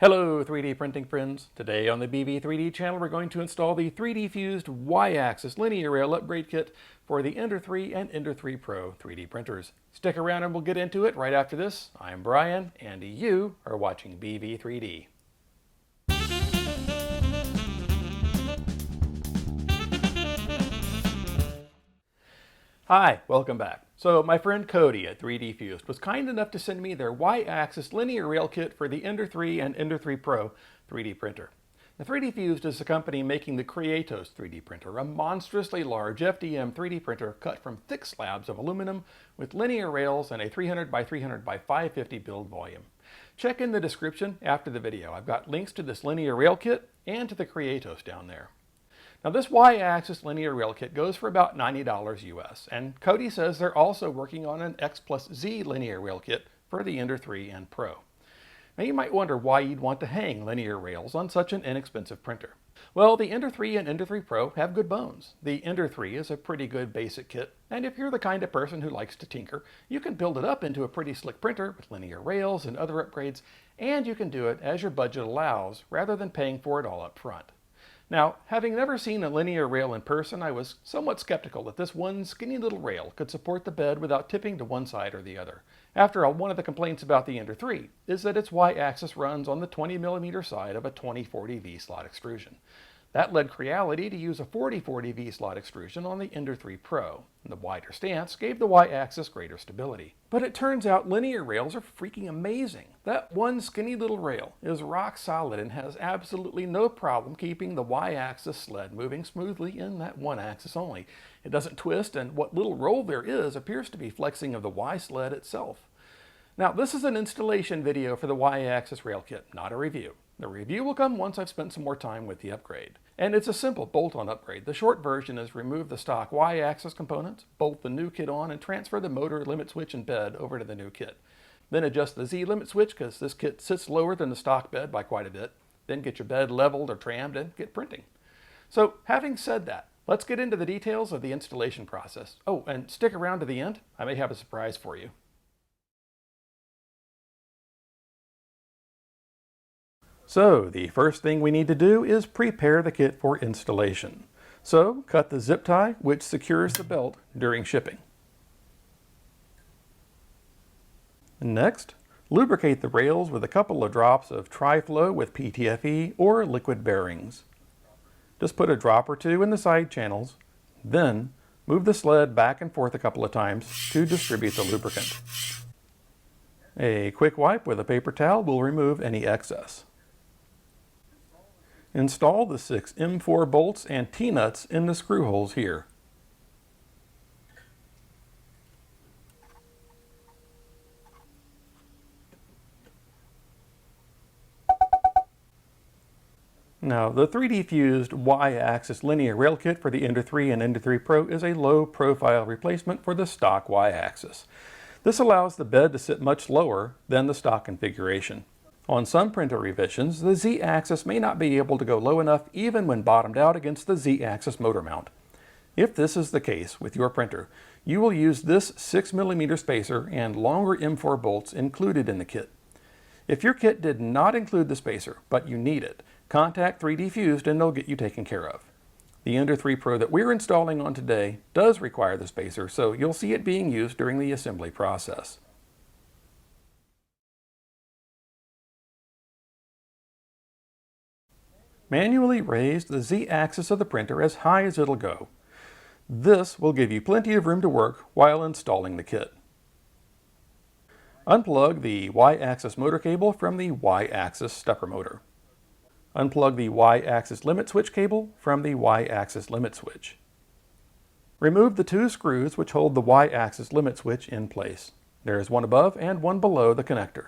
Hello 3D printing friends. Today on the BV3D channel we're going to install the 3Dfused Y-axis linear rail upgrade kit for the Ender 3 and Ender 3 Pro 3D printers. Stick around and we'll get into it right after this. I'm Brian and you are watching BV3D. Hi, welcome back. So my friend Cody at 3Dfused was kind enough to send me their Y-axis linear rail kit for the Ender 3 and Ender 3 Pro 3D printer. Now 3Dfused is the company making the Kreatos 3D printer, a monstrously large FDM 3D printer cut from thick slabs of aluminum with linear rails and a 300 by 300 by 550 build volume. Check in the description after the video. I've got links to this linear rail kit and to the Kreatos down there. Now this Y-axis linear rail kit goes for about $90 US, and Cody says they're also working on an X plus Z linear rail kit for the Ender 3 and Pro. Now you might wonder why you'd want to hang linear rails on such an inexpensive printer. Well, the Ender 3 and Ender 3 Pro have good bones. The Ender 3 is a pretty good basic kit, and if you're the kind of person who likes to tinker, you can build it up into a pretty slick printer with linear rails and other upgrades, and you can do it as your budget allows rather than paying for it all up front. Now, having never seen a linear rail in person, I was somewhat skeptical that this one skinny little rail could support the bed without tipping to one side or the other. After all, one of the complaints about the Ender 3 is that its Y-axis runs on the 20mm side of a 2040 V-slot extrusion. That led Kreatos to use a 4040 V-slot extrusion on the Ender 3 Pro. The wider stance gave the Y-axis greater stability. But it turns out linear rails are freaking amazing. That one skinny little rail is rock solid and has absolutely no problem keeping the Y-axis sled moving smoothly in that one axis only. It doesn't twist, and what little roll there is appears to be flexing of the Y sled itself. Now, this is an installation video for the Y-axis rail kit, not a review. The review will come once I've spent some more time with the upgrade. And it's a simple bolt-on upgrade. The short version is remove the stock Y-axis components, bolt the new kit on, and transfer the motor, limit switch, and bed over to the new kit. Then adjust the Z limit switch because this kit sits lower than the stock bed by quite a bit. Then get your bed leveled or trammed and get printing. So having said that, let's get into the details of the installation process. Oh, and stick around to the end. I may have a surprise for you. So the first thing we need to do is prepare the kit for installation. So cut the zip tie which secures the belt during shipping. Next, lubricate the rails with a couple of drops of Tri-Flow with PTFE or liquid bearings. Just put a drop or two in the side channels, then move the sled back and forth a couple of times to distribute the lubricant. A quick wipe with a paper towel will remove any excess. Install the 6 M4 bolts and T-nuts in the screw holes here. Now, the 3Dfused Y-axis linear rail kit for the Ender 3 and Ender 3 Pro is a low-profile replacement for the stock Y-axis. This allows the bed to sit much lower than the stock configuration. On some printer revisions, the Z-axis may not be able to go low enough even when bottomed out against the Z-axis motor mount. If this is the case with your printer, you will use this 6mm spacer and longer M4 bolts included in the kit. If your kit did not include the spacer, but you need it, contact 3Dfused and they'll get you taken care of. The Ender 3 Pro that we're installing on today does require the spacer, so you'll see it being used during the assembly process. Manually raise the Z-axis of the printer as high as it'll go. This will give you plenty of room to work while installing the kit. Unplug the Y-axis motor cable from the Y-axis stepper motor. Unplug the Y-axis limit switch cable from the Y-axis limit switch. Remove the 2 screws which hold the Y-axis limit switch in place. There is one above and one below the connector.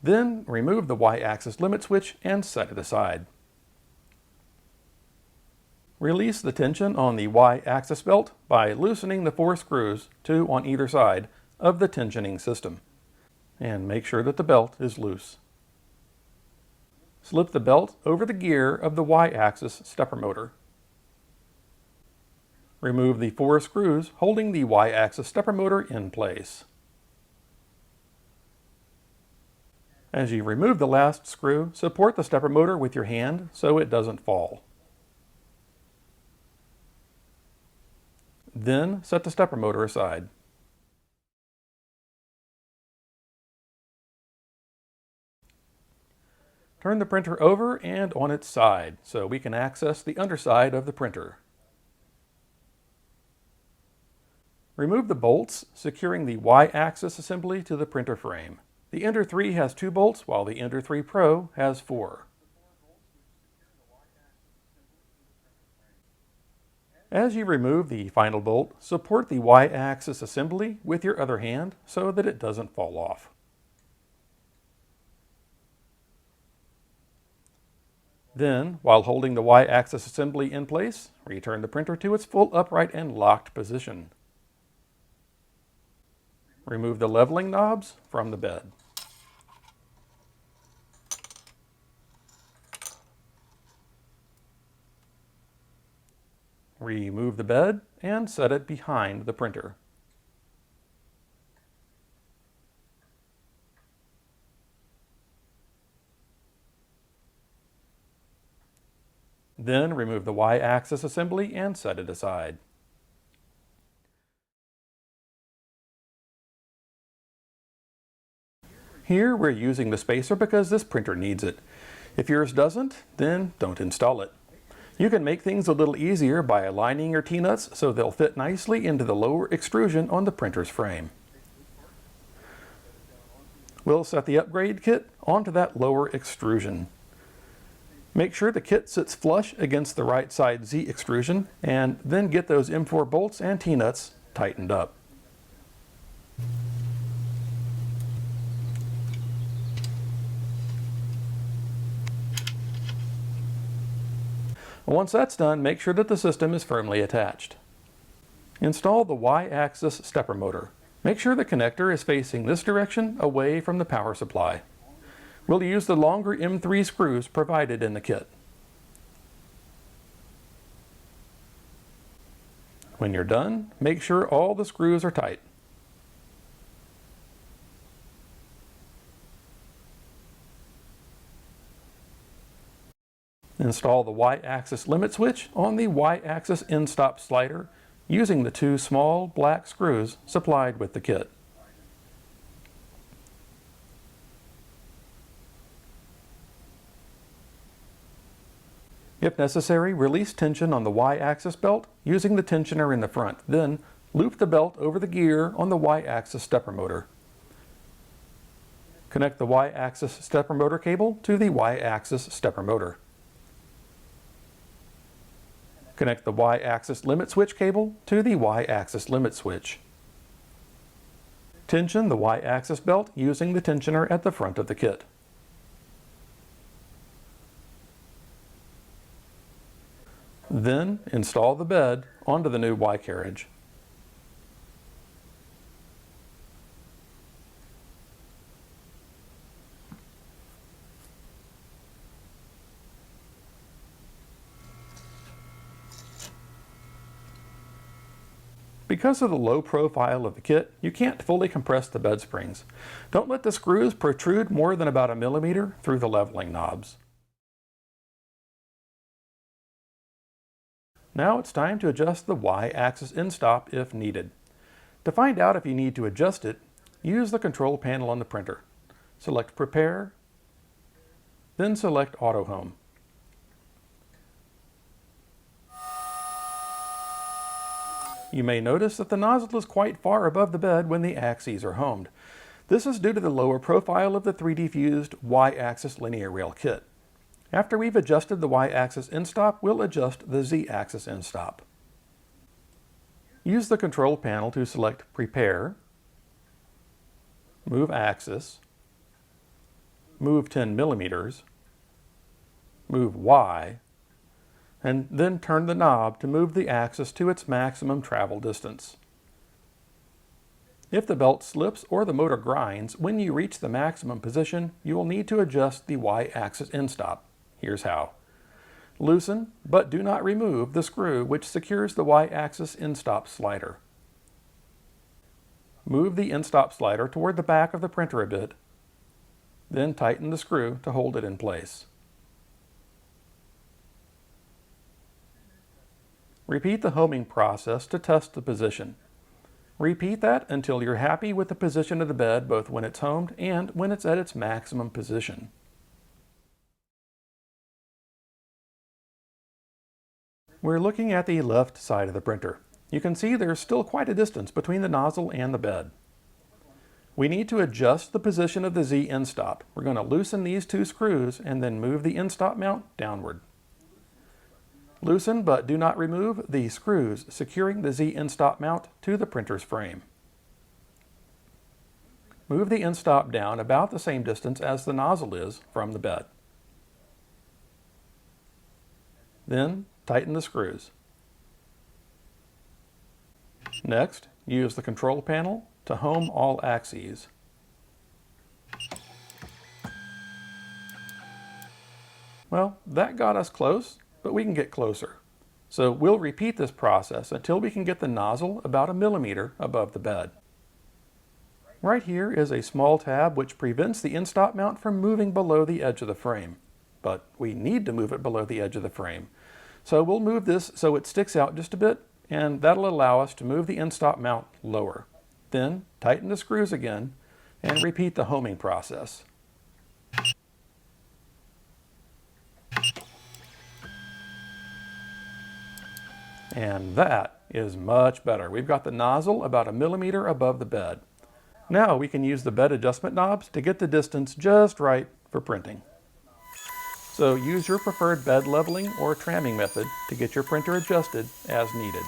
Then remove the Y-axis limit switch and set it aside. Release the tension on the Y-axis belt by loosening the 4 screws, 2 on either side, of the tensioning system. And make sure that the belt is loose. Slip the belt over the gear of the Y-axis stepper motor. Remove the 4 screws holding the Y-axis stepper motor in place. As you remove the last screw, support the stepper motor with your hand so it doesn't fall. Then set the stepper motor aside. Turn the printer over and on its side so we can access the underside of the printer. Remove the bolts securing the Y-axis assembly to the printer frame. The Ender 3 has 2 bolts while the Ender 3 Pro has 4. As you remove the final bolt, support the Y-axis assembly with your other hand so that it doesn't fall off. Then, while holding the Y-axis assembly in place, return the printer to its full upright and locked position. Remove the leveling knobs from the bed. Remove the bed and set it behind the printer. Then remove the Y-axis assembly and set it aside. Here we're using the spacer because this printer needs it. If yours doesn't, then don't install it. You can make things a little easier by aligning your T-nuts so they'll fit nicely into the lower extrusion on the printer's frame. We'll set the upgrade kit onto that lower extrusion. Make sure the kit sits flush against the right side Z extrusion and then get those M4 bolts and T-nuts tightened up. Once that's done, make sure that the system is firmly attached. Install the Y-axis stepper motor. Make sure the connector is facing this direction away from the power supply. We'll use the longer M3 screws provided in the kit. When you're done, make sure all the screws are tight. Install the Y-axis limit switch on the Y-axis end stop slider using the 2 small black screws supplied with the kit. If necessary, release tension on the Y-axis belt using the tensioner in the front. Then loop the belt over the gear on the Y-axis stepper motor. Connect the Y-axis stepper motor cable to the Y-axis stepper motor. Connect the Y-axis limit switch cable to the Y-axis limit switch. Tension the Y-axis belt using the tensioner at the front of the kit. Then install the bed onto the new Y carriage. Because of the low profile of the kit, you can't fully compress the bed springs. Don't let the screws protrude more than about 1 millimeter through the leveling knobs. Now it's time to adjust the Y-axis end stop if needed. To find out if you need to adjust it, use the control panel on the printer. Select Prepare, then select Auto Home. You may notice that the nozzle is quite far above the bed when the axes are homed. This is due to the lower profile of the 3Dfused Y-axis linear rail kit. After we've adjusted the Y-axis end stop, we'll adjust the Z-axis end stop. Use the control panel to select Prepare, Move Axis, Move 10 millimeters, Move Y, and then turn the knob to move the axis to its maximum travel distance. If the belt slips or the motor grinds, when you reach the maximum position, you will need to adjust the Y-axis end stop. Here's how. Loosen, but do not remove, the screw which secures the Y-axis end stop slider. Move the end stop slider toward the back of the printer a bit, Then tighten the screw to hold it in place. Repeat the homing process to test the position. Repeat that until you're happy with the position of the bed both when it's homed and when it's at its maximum position. We're looking at the left side of the printer. You can see there's still quite a distance between the nozzle and the bed. We need to adjust the position of the Z end stop. We're going to loosen these two screws and then move the end stop mount downward. Loosen but do not remove the screws securing the Z end stop mount to the printer's frame. Move the end stop down about the same distance as the nozzle is from the bed. Then tighten the screws. Next, use the control panel to home all axes. Well, that got us close, but we can get closer. So we'll repeat this process until we can get the nozzle about 1 millimeter above the bed. Right here is a small tab which prevents the end stop mount from moving below the edge of the frame. But we need to move it below the edge of the frame. So we'll move this so it sticks out just a bit, and that'll allow us to move the end stop mount lower. Then tighten the screws again and repeat the homing process. And that is much better. We've got the nozzle about 1 millimeter above the bed. Now we can use the bed adjustment knobs to get the distance just right for printing. So use your preferred bed leveling or tramming method to get your printer adjusted as needed.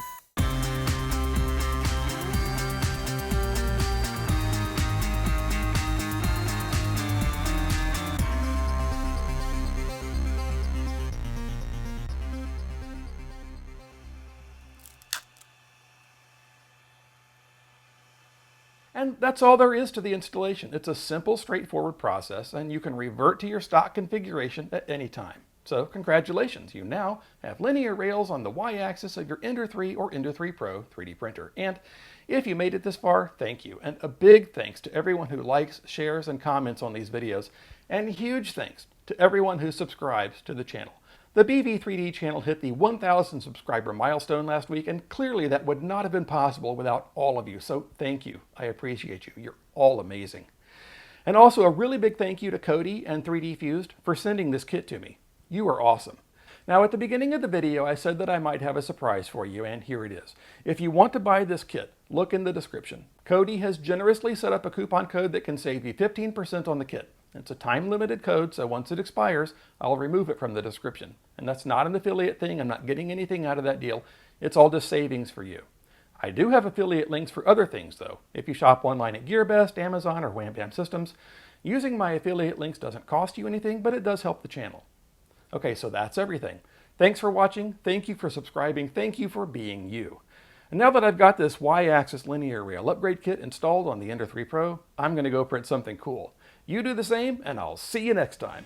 And that's all there is to the installation. It's a simple, straightforward process, and you can revert to your stock configuration at any time. So congratulations, you now have linear rails on the y-axis of your Ender 3 or Ender 3 Pro 3D printer. And if you made it this far, thank you. And a big thanks to everyone who likes, shares, and comments on these videos. And huge thanks to everyone who subscribes to the channel. The BV3D channel hit the 1,000 subscriber milestone last week, and clearly that would not have been possible without all of you. So thank you. I appreciate you. You're all amazing. And also a really big thank you to Cody and 3Dfused for sending this kit to me. You are awesome. Now at the beginning of the video, I said that I might have a surprise for you, and here it is. If you want to buy this kit, look in the description. Cody has generously set up a coupon code that can save you 15% on the kit. It's a time-limited code, so once it expires, I'll remove it from the description. And that's not an affiliate thing. I'm not getting anything out of that deal. It's all just savings for you. I do have affiliate links for other things, though. If you shop online at GearBest, Amazon, or Wham Systems, using my affiliate links doesn't cost you anything, but it does help the channel. Okay, so that's everything. Thanks for watching. Thank you for subscribing. Thank you for being you. And now that I've got this Y-axis linear rail upgrade kit installed on the Ender 3 Pro, I'm going to go print something cool. You do the same, and I'll see you next time.